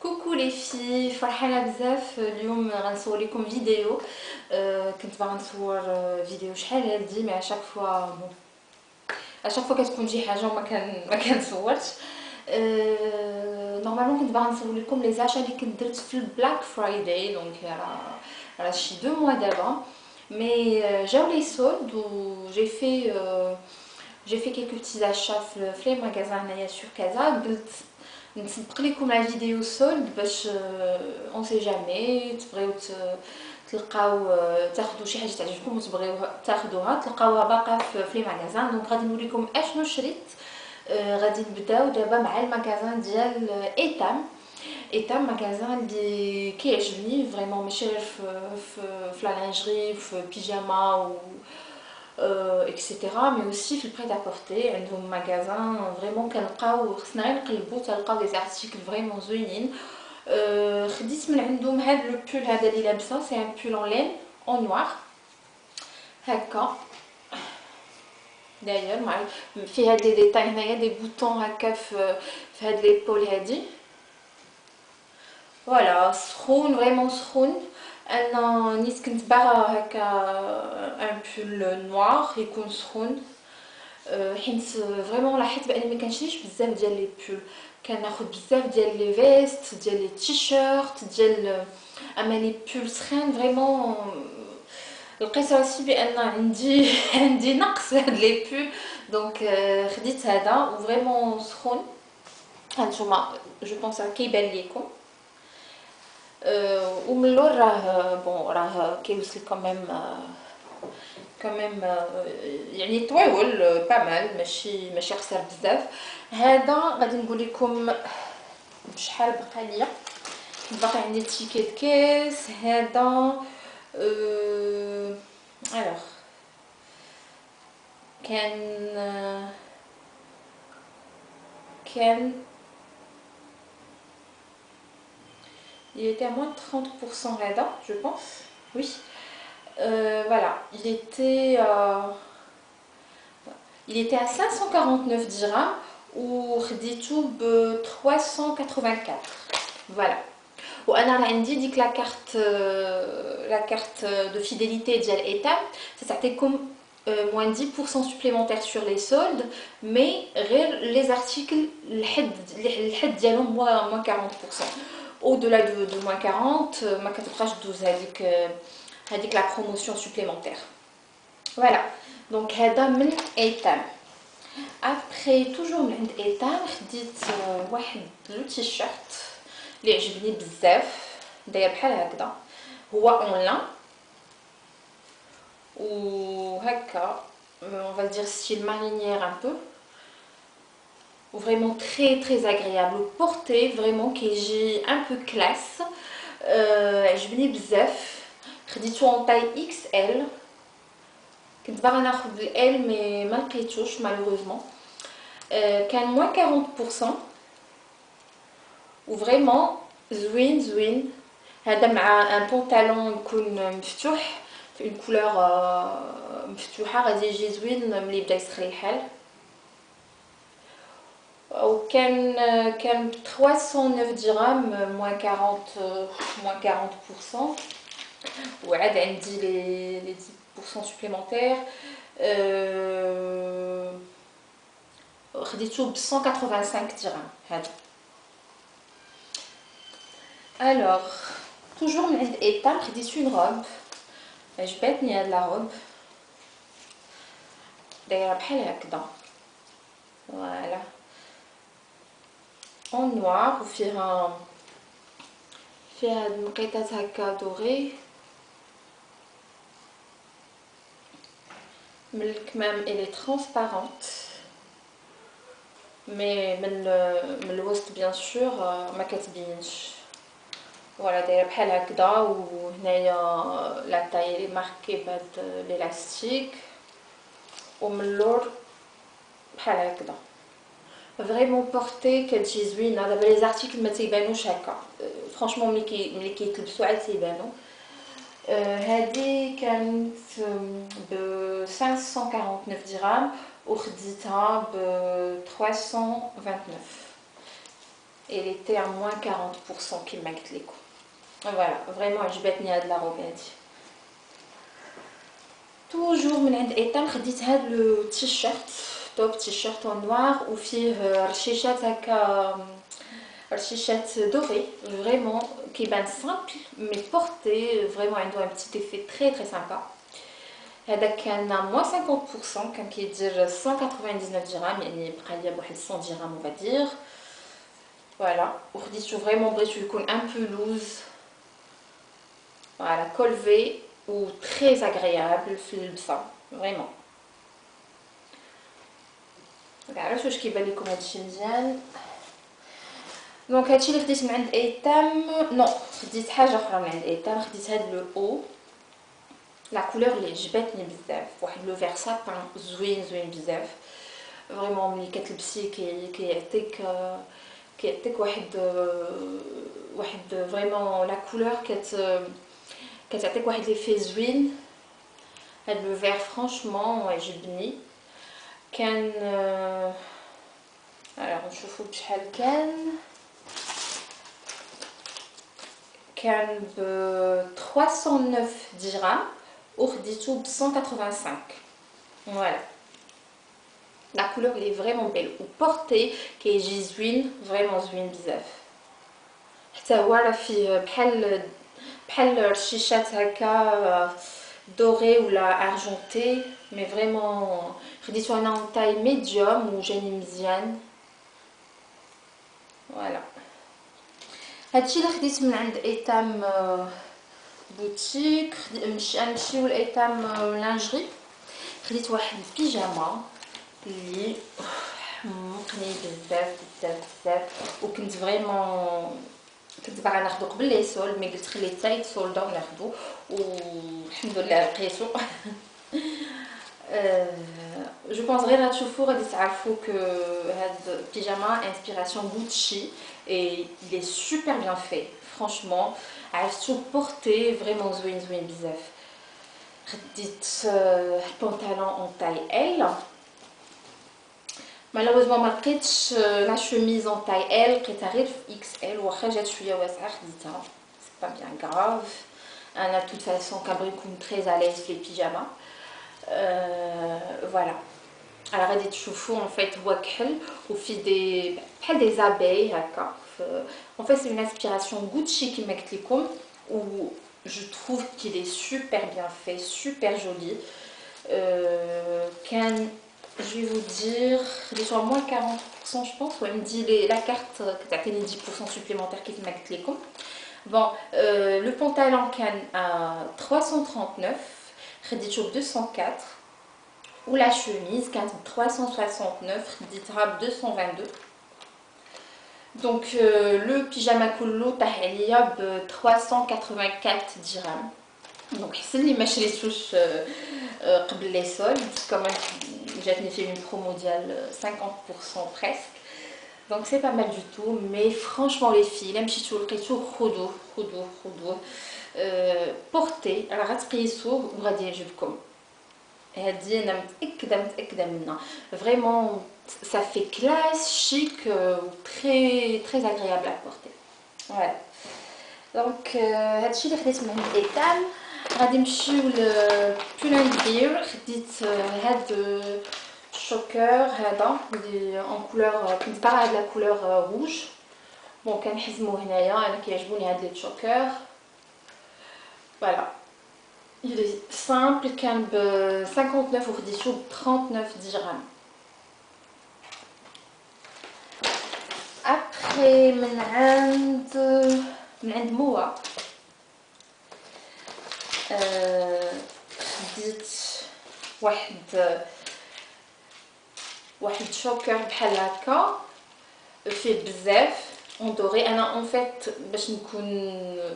كوكو لي في فرحانه بزاف اليوم غنصور لكم فيديو. كنت باغا نصور فيديو شحال هادي مي اشاك فوا كتكون شي حاجه ما كنصورش. نورمالمون كنت باغا نصور لكم لي زاشا اللي كنت درت في البلاك فرايداي دونك راه شي 2 موا دابا مي جاو لي سولد و جي في كيلكو بتي اشا في لي ماغازان هنايا سور كازا. قلت نسبق لكم لا فيديو سولد باش اون سي جامي تبغيو تلقاو تاخذوا شي حاجه تعجبكم وتبغيو تاخذوها تلقاوها باقا في لي ماغازان. دونك غادي نوريكم اشنو شريت. غادي نبداو دابا مع الماغازان ديال ايتام ماغازان اللي كيعجبني فريمون ماشي غير في لا لانجري في بيجاما و اكسيتيرا مي اوسي في البري دابورتي. عندهم ماغازان فريمون كنلقاو خصنا غير نقلبو تلقاو دي زارتيكل فريمون زوينين. خديت من عندهم هاد لو بول هذا اللي لابسه سي ان بول اون لين اون نوار هكا داير مع فيه هاد لي ديتاي هنايا دي بوطون هكا في هاد ليبول هادي. فوالا سخون فريمون سخون. انا نيت كنت باغا هكا ان بول نوار يكون سخون حيت فريمون لاحظت باني ما كنشريش بزاف ديال لي بول. كناخذ بزاف ديال لي فيست ديال لي تيشيرت ديال اما لي بول سخين فريمون لقيت راسي بان عندي نقص هاد لي بول. دونك خديت هذا وفريمون سخون. هانتوما جو بونس كيبان ليكم. ومن اللور راه كيوصل كمام يعني طويول بامال ماشي قصير بزاف. هذا غادي نقول لكم بشحال بقى ليا. باقي عندي التيكيت كيس هذا. الوغ كان il était à moins de 30% هذا je pense oui. Voilà, il était à 549 dirhams ou خديته ب 384. Voilà. وانا راه عندي ديك لا كارت دو فيدélité ديال ايتام تعطيكم moins 10% supplémentaire sur les soldes mais غير les articles الحد ديالهم moins 40%. Au-delà de moins 40 ما كتبقاش دوز هذيك la promotion supplémentaire. Voilà. Donc هذا من ايتام. Après toujours من عند ايتام خديت واحد لو تيشيرت اللي عجبني بزاف داير بحال هكذا هو اونلاين وهكا on va dire style marinière un peu vraiment très agréable porté vraiment كيجي un peu classe. عجبني بزاف خديته en taille XL. كنت باغا ناخذ ال مي ما لقيتوش malheureusement. كان moins 40% وفريمون زوين. هذا مع ان بونطالون يكون مفتوح في اون كولور مفتوحه غادي يجي زوين ملي بدا يسخن الحال. وكان 309 درهم moins 40%. وعاد عندي لي 10% supplémentaires. خديته ب 185 درهم هذا. Alors, toujours من عند ايتام خديت اون روب عجبتني هاد لا روب دايره بحال هكذا فوالا اون نوار وفيها هاد النقيطات هكا دوغي من الكمام الي ترانسبارونت مي من الوسط بيان سور ما كتبينش. فوالا دايره بحال هكذا وهنايا لا تاي ماركي بهاد ليلاستيك ومن اللور بحال هكذا فريمون بورتي كتجي زوينه. دابا لي زارتيكل ما تيبانوش هكا فرانشمون ملي كيتلبسوا عاد تيبانو. هذه كانت ب 549 درهم وخديتها ب 329. et elle était à moins 40% كما قلت لكم. Voilà, vraiment عجبتني هاد لا روب هادي. توجور من عند ايتام خديت هاد لو تيشيرت، توب تيشيرت نوار وفيه رشيشات هكا، رشيشات دوري، فريمون كيبان سامبل مي بورتي فريمون عنده ان بتيت ايفي تري سامبا. هذا كان موان 50%، كان كيدير 199 درهم، يعني بقى ليا بواحد 100 درهم اون فادير. فوالا، وخديتو فريمون بغيتو يكون ان بو لوز، فوالا كولفي و تري اغريابل في اللبسه فريمون. عرفتوا واش كيبان لكم هادشي مزيان؟ دونك هادشي اللي خديت من عند ايتام. نو، خديت حاجه اخرى من عند ايتام، خديت هاد لو او، لا كولور اللي عجبتني بزاف، واحد لو فيغ سابان زوين بزاف فريمون. ملي كتلبسيه كيعطيك واحد فريمون لا كولور كتعطيك واحد ليفي زوين. هاد لو فيغ فرانشمون عجبني. كان نشوفو بشحال كان ب 309 درهم وخديتو ب 185. فوالا، لا كولور اللي فريمون بيل وبورتي كيجي زوين، فريمون زوين بزاف. حتى هو راه فيه بحال رشيشات هكا دوري ولا ارجونتي، مي فريمون خديتو انا اون تاي ميديوم وجاني مزيان. فوالا، هادشي اللي خديت من عند ايتام بوتيك. نمشيو لايتام لانجري. خديت واحد البيجاما اللي حمقني بزاف وكنت فريمون كنت باغا ناخدو قبل لي سول، مي قلت خليه حتى يتسولدا وناخدو، والحمد لله لقيتو. جو بونس غير غتشوفو غادي تعرفو كو هاد البيجاما انسبيراسيون غوتشي et il est super bien fait franchement. عرفتو بورتي فريمون زوين بزاف. خديت البنطلون اون تاي ال. مالوغوزمون ما لقيتش لا شوميز اون تاي ال، لقيتها غير في اكس ال، واخا جات شويه واسعه خديتها، سي با بيان غراف. انا توت فاسون كنبغي نكون تري اليز في البيجاما. فوالا، على غادي تشوفوا ان فيت هو كحل وفي دي بحال دي زابي هكا. ان فيت سي اون انسبيراسيون غوتشي كما قلت لكم، و جو trouve qu'il est super bien fait, super joli. كان je vais vous dire خديتو moins 40% je pense. Elle me dit la carte كتعطيني 10% supplémentaire كيف ما قلت لكم. Bon, le pantalon كان à 339 خديتو ب 204. ou la chemise كانت ب 369 خديتها ب 222. donc le pyjama كله طاح عليا ب 384 درهم. donc حسن لي ما شريتوش قبل لي سولد، كمان جاتني فيه une promo ديال 50% presque. donc c'est pas mal du tout. mais franchement les filles الا مشيتو لقيتو خذوه بورتي، راه غتقيسوه وغادي يعجبكم. هادي انا متاكده منها فريمون. ça fait classe, chic, très agréable à porter. voilà. donc هادشي اللي خديت من عند ايتام. غادي نمشيو لبولان بير. خديت هاد الشوكر هذا اللي اون كولور، كنت باغا هاد لا كولور روج. بون كنحزمو هنايا، انا كيعجبوني هاد لي شوكر. فوالا، il est simple كان ب 59 وخديتو ب 39 درهم. ابخي من عند موا خديت واحد شوكر بحال هكا فيه بزاف اون دوري. انا اون فيت باش نكون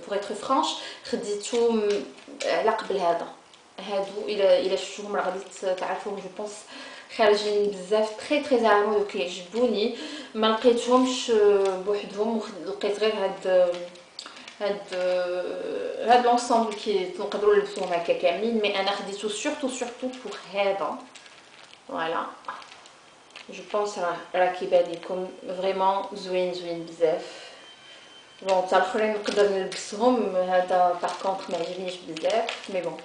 بور اتر فرانش خديتو على قبل هادو الا شفتوهم راه غادي تعرفوهم. جو بونس خارجين بزاف تري زعما وكيعجبوني. ما لقيتهمش بوحدهم، لقيت غير هاد لونسومبل كي نقدروا نلبسوهم هكا كاملين. مي انا خديتو سورتو بور هذا. فوالا، جو بونس راه كيبان لكم فريمون زوين بزاف. بون تاع الاخرين نقدر نلبسهم، هذا باغ كونطخ ما عجبنيش بزاف مي بون.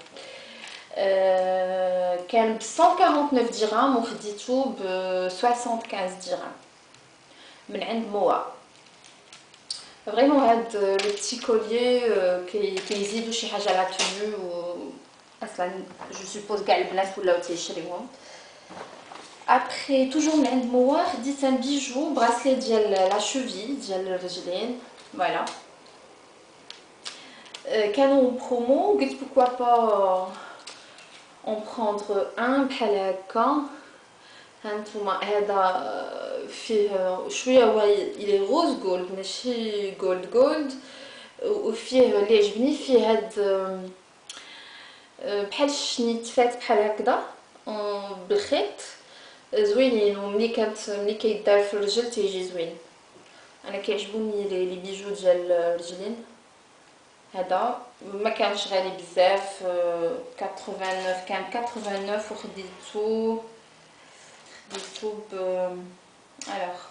كان ب 149 درهم وخديته ب 75 درهم من عند موا. فريمون هاد لو بتي كوليي كيزيدوا شي حاجه على تونو، اصلا جو سوبوز كاع البنات ولاو تيشريوهم. ابخي توجور من عند موا خديت ان بيجو براسلي ديال لا شوفي ديال الرجلين فوالا. كانوا برومو قلت بوكوا با اون بروندر ان بحال هكا. هانتوما هذا فيه شويه هو الي روز جولد ماشي جولد وفيه اللي عجبني فيه هاد بحال الشنيتفات بحال هكذا بالخيط زوينين، وملي كيدار في الرجل تيجي زوين. انا كيعجبوني لي بيجو ديال الرجلين. هذا ما كانش غالي بزاف 89 كان 89 وخديتو ب alors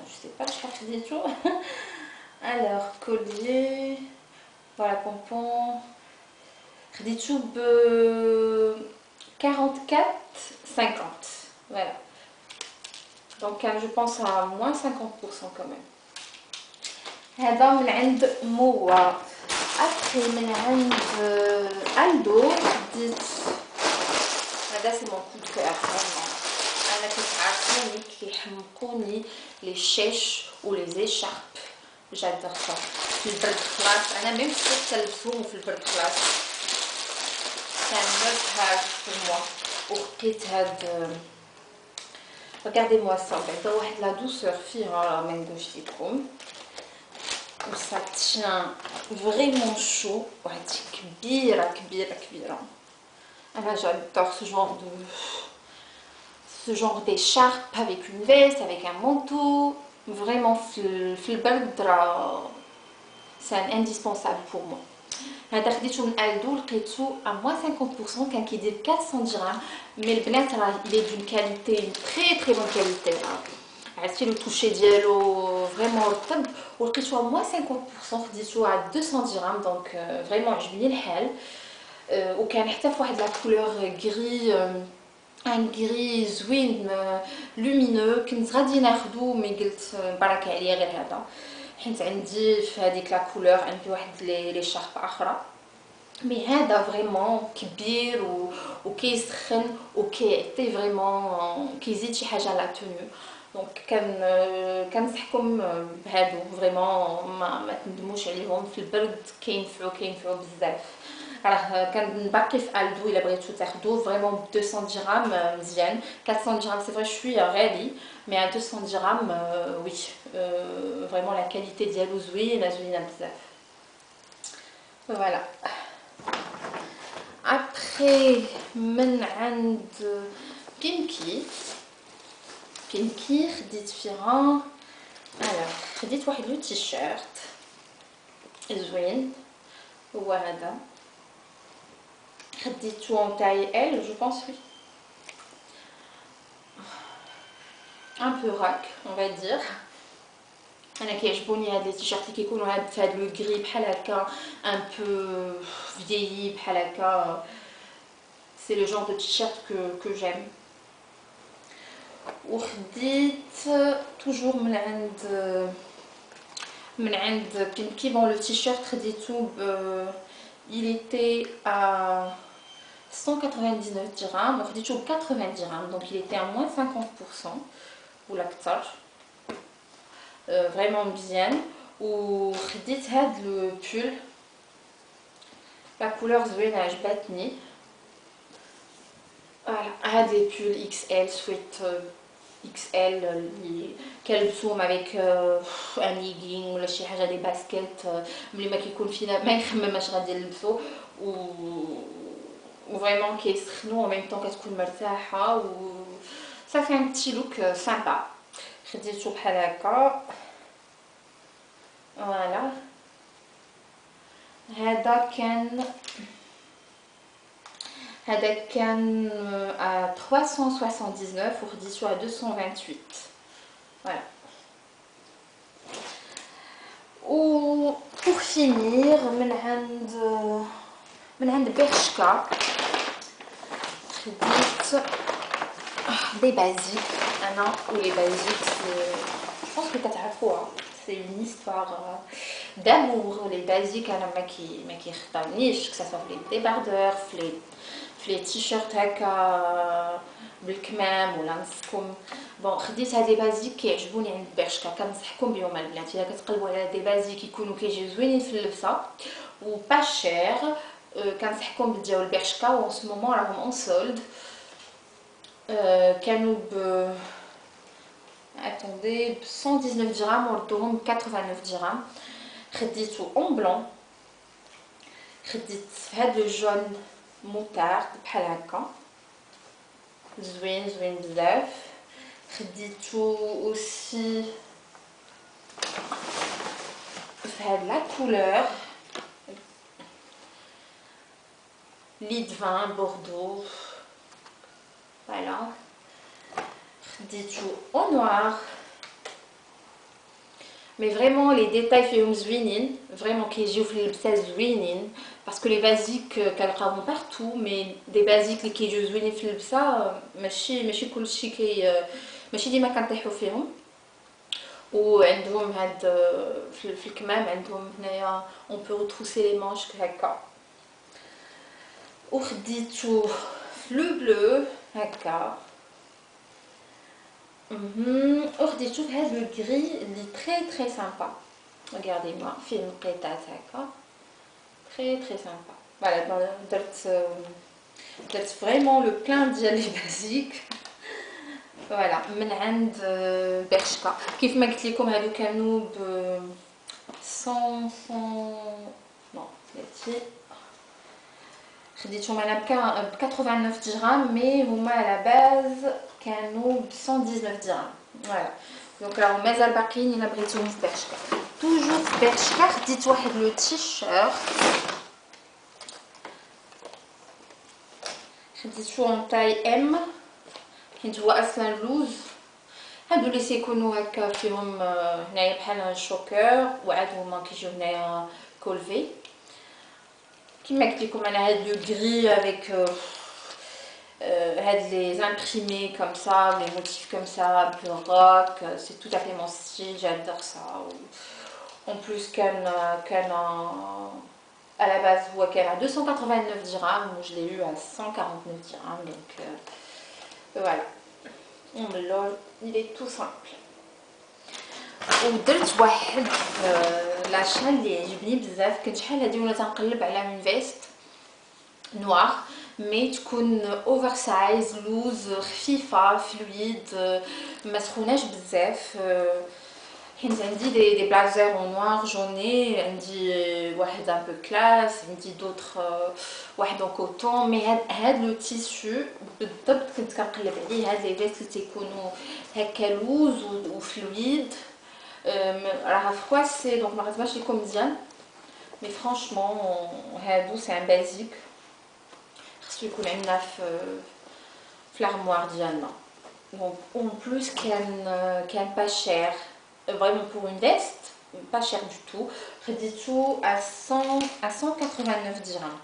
je sais pas شحال خديتو. alors collier voilà pompon خديتو ب 44,50 voilà. Donc je pense à moins 50% quand même. هذا من عند موا. après من عند الدو خديت هذا سي مون كو دو كور فريمون. انا كنت عارفوني كيحمقوني لي شيش و لي زيشارب جادور سا في البرد خلاص. انا ميم صرت تلبسهم في البرد خلاص كان مزهر pour moi. وخديت هاد regardez moi ça بعدا واحد لا دوسور فيها ما نقولش لكم. و ça tient vraiment chaud وهادي كبيره. انا j'adore ce genre d'écharpe avec une veste avec un manteau vraiment في البرد راه c'est un indispensable pour moi. هذا خديته من الدو لقيتو à moins 50% كان كيدير 400 درهم مي البنات راه il est d'une qualité une très bonne qualité. عرفتي لو توشي ديالو فريمون رطب ولقيتو à moins 50% خديتو على 200 درهم دونك فريمون عجبني الحال. وكان حتى في واحد لا كولور غري ان غري زوين لومينو كنت غادي ناخدو مي قلت بركه عليا غير هذا حيت عندي في هذيك لا كولور عندي واحد لي شارب اخرى مي هذا فريمون كبير وكيسخن وكيعطي فريمون كيزيد شي حاجه على تونو. دونك كنصحكم بهادو فريمون ما تندموش عليهم في البرد كينفعوا بزاف. راه كان باقي في الدو الا بغيتو تاخدوه فريمون ب 200 درهم مزيان. 400 درهم سي فري شويه غالي مي ا 200 درهم وي فريمون لا كاليتي ديالو زوينه بزاف فوالا. ابخي من عند بينكي خديت فيها خديت واحد لو تيشيرت زوين هو هذا خديتو en taille L je pense oui un peu rack on va dire. انا كيعجبوني هاد لي تيشيرت اللي كيكونوا في هاد لو غري بحال هكا ان بو فيي بحال هكا سي لو جونر دو تيشيرت que j'aime. وخديت توجور من عند بينكي بون لو تيشيرت خديتو il était à 199 dirhams وخديتو ب 80 dirhams donc il était à moins 50% ولا كتر فريمون مزيان. وخديت هاد لو بول لا كولور زوينه عجبتني. هاد لي بول اكس ال سويت XL اللي كنلبسوهم avec ان ليغين ولا شي حاجه دي باسكيت ملي ما كيكون فينا ما يخممش غادي نلبسو و فريمون كيسخنوا وميم طون كتكون مرتاحه و صافي ان بتي لوك سامبا. خديتو بحال هكا فوالا. هذا كان à 379 وخديته à 228. Voilà. و pour finir من عند برشكا خديت des basiques. انا ولي basiques je pense que كتعرفوها. C'est une histoire d'amour. Les basiques انا ما كيخطاونيش، que ça soit les débardeurs في لي تيشيرت هكا بالكمام ولا نصكم. بون خديت هاد لي بازيك كيعجبوني عند برشكا، كنصحكم بهم البنات الا كتقلبوا على دي بازيك يكونوا كيجيو زوينين في اللبسه و با شير. كنصحكم بديو البرشكا و سو مومون راهم اون سولد. كانوا ب اتوندي ب 119 درهم وردوهم ب 89 درهم. خديتو اون بلون، خديت هاد لو جون موتارد بحال هكا زوين بزاف. خديتو اوسي في هاد لا كولور ليد فان بوردو. فوالا خديتو او نوار. Mais vraiment les détails فيهم زوينين، vraiment كيجيو في اللبسه زوينين، باسكو لي بازيك كنلقاوهم بارتو، مي دي بازيك اللي كيجيو زوينين في اللبسه ماشي كلشي ماشي ديما كنطيحوا فيهم. وعندهم هاد في الكمام عندهم هنايا اون بو روتروسي لي مانش هكا. وخديتو في لو بلو هكا. وخديتو في هاد لو غري اللي تري سامبا. regardez moi فيه نقيطات هكا تري سامبا. فوالا درت فريمون لو بلان ديال لي بازيك. فوالا من عند برشكا. كيف ما قلت لكم هادو كانوا ب 100 نو بلاتي خديتهم انا ب 89 درهم، مي هما على باز كانوا ب 119 درهم. فوالا دونك راهم مازال باقيين الا بغيتوهم في برشكا. توجور في برشكا خديت واحد لو تيشيرت، خديتو اون تاي ام حيت هو اصلا لوز. هادو اللي سيكونوا هكا فيهم هنايا بحال شوكور، وعاد هما كيجيو هنايا كولفي. كيما قلت لكم انا هاد لو غري افيك هاد لي امبريمي كوم سا، لي موتيف كوم سا un peu rock, c'est tout à fait mon style, j'adore ça. En plus كان à la base هو كان à 289 dirhams, je l'ai eu à 149 dirhams, donc voilà. اللون il est tout simple. ودرت واحد لاشان اللي عجبني بزاف. كنت شحال هادي وانا تنقلب على من فيست نوار مي تكون اوفر سايز لوز خفيفه فلويد ما سخوناش بزاف. حيت عندي دي بلازر اون نوار جوني، عندي واحد ان بو كلاس، عندي دوطخ واحد اون كوتون. مي هاد لو تيسو بالضبط كنت كنقلب عليه. هاد لي فيست اللي تيكونوا هكا لوز وفلويد راها فكواسي دونك ما غتبانش لكم مزيان. مي فرانشمون هادو سي ان بازيك خصو يكون عندنا في لارموار ديالنا. دونك اون بلوس كان با شير فريمون بور اون فيست با شير دو تو. خديتو à 189 درهم.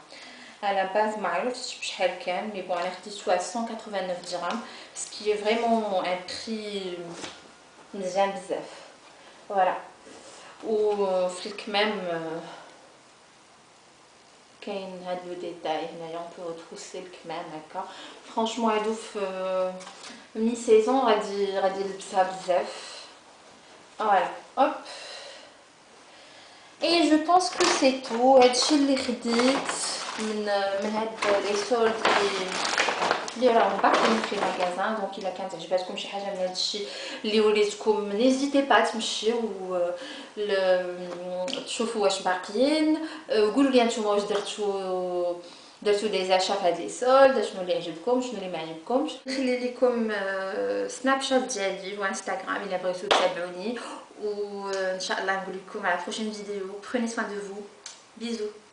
على باز ما عرفتش بشحال كان، مي بون انا خديتو à 189 درهم سكي فريمون ان بري مزيان بزاف. فوالا وفي الكمام كاين هاد لو ديتاي هنايا اون بو روتروسي الكمام هكا. فرانشمون هادو في مي سيزون غادي نلبسها بزاف. فوالا هوب. اي جو بونس كو سي تو. هادشي اللي خديت من هاد لي سولد اللي راهم باقيين في المغازان. دونك الا كانت عجباتكم شي حاجه من هادشي اللي وريتكم نيزيتي با تمشيو تشوفوا واش باقيين. قولوا لي نتوما واش درتو دي زاشا في هاد لي سولد، شنو اللي عجبكم شنو اللي ما عجبكمش. نخلي لكم سناب شات ديالي وانستغرام الا بغيتو تتابعوني، وان شاء الله نقول لكم على بروشين فيديو. prenez soin de vous. bisous.